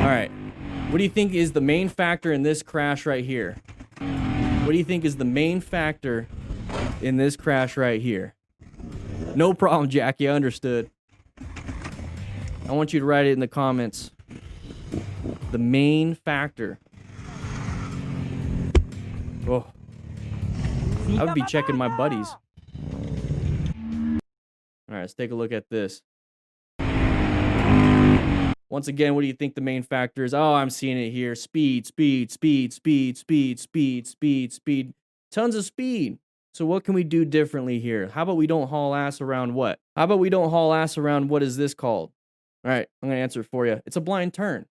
right. What do you think is the main factor in this crash right here? What do you think is the main factor in this crash right here? No problem, Jackie. I understood. I want you to write it in the comments. The main factor. Oh. I would be checking my buddies. All right, let's take a look at this. Once again, what do you think the main factor is? Oh, I'm seeing it here. Speed, speed, speed, speed, speed, speed, speed, speed. Tons of speed. So what can we do differently here? How about we don't haul ass around what? How about we don't haul ass around what is this called? All right, I'm going to answer it for you. It's a blind turn.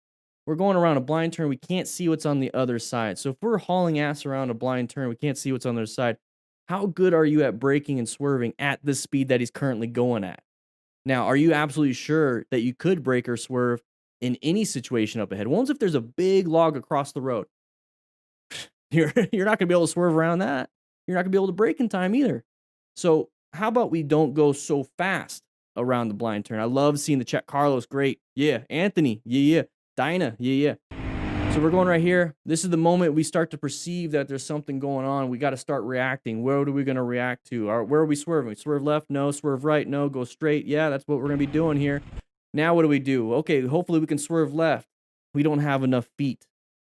We're going around a blind turn. We can't see what's on the other side. So if we're hauling ass around a blind turn, we can't see what's on the other side. How good are you at braking and swerving at the speed that he's currently going at? Now, are you absolutely sure that you could brake or swerve in any situation up ahead? What if there's a big log across the road? You're not going to be able to swerve around that. You're not going to be able to brake in time either. So how about we don't go so fast around the blind turn? I love seeing the chat. Carlos, great. Yeah. Anthony, yeah. Dinah, yeah. So we're going right here. This is the moment we start to perceive that there's something going on. We got to start reacting. Where are we going to react to? Where are we swerving? We swerve left? No. Swerve right? No. Go straight? Yeah, that's what we're going to be doing here. Now what do? Okay, hopefully we can swerve left. We don't have enough feet.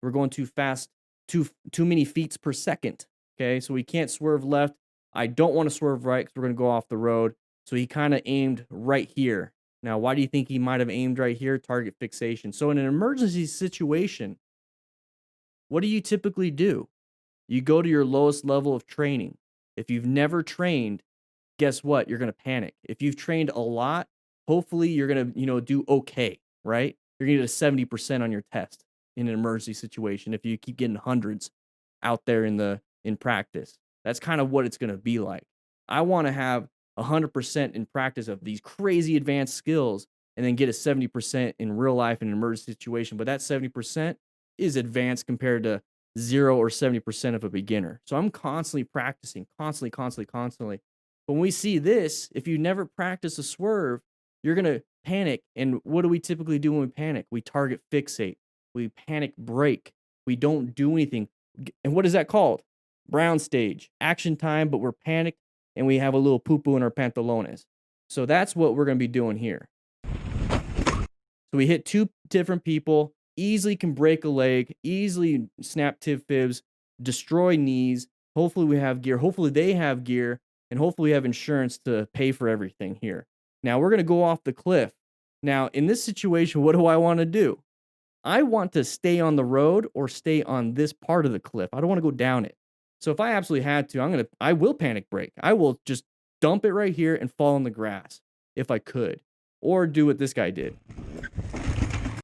We're going too fast. Too many feet per second. Okay, so we can't swerve left. I don't want to swerve right because we're going to go off the road. So he kind of aimed right here. Now, why do you think he might have aimed right here? Target fixation. So in an emergency situation, what do you typically do? You go to your lowest level of training. If you've never trained, guess what? You're going to panic. If you've trained a lot, hopefully you're going to, do okay, right? You're going to get a 70% on your test in an emergency situation if you keep getting hundreds out there in practice. That's kind of what it's going to be like. I want to have 100% in practice of these crazy advanced skills and then get a 70% in real life in an emergency situation. But that 70% is advanced compared to 0 or 70% of a beginner. So I'm constantly practicing, constantly. But when we see this, if you never practice a swerve, you're going to panic. And what do we typically do when we panic? We target fixate. We panic brake. We don't do anything. And what is that called? Brown stage. Action time, but we're panicked and we have a little poo-poo in our pantalones. So that's what we're going to be doing here. So we hit two different people, easily can break a leg, easily snap tib fibs, destroy knees. Hopefully we have gear. Hopefully they have gear. And hopefully we have insurance to pay for everything here. Now we're going to go off the cliff. Now in this situation, what do I want to do? I want to stay on the road or stay on this part of the cliff. I don't want to go down it. So if I absolutely had to, I will panic brake. I will just dump it right here and fall in the grass if I could. Or do what this guy did.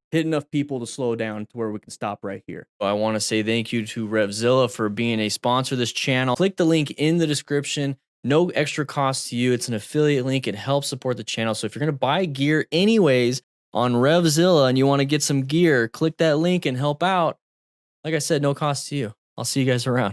Hit enough people to slow down to where we can stop right here. I want to say thank you to RevZilla for being a sponsor of this channel. Click the link in the description. No extra cost to you. It's an affiliate link. It helps support the channel. So if you're going to buy gear anyways on RevZilla and you want to get some gear, click that link and help out. Like I said, no cost to you. I'll see you guys around.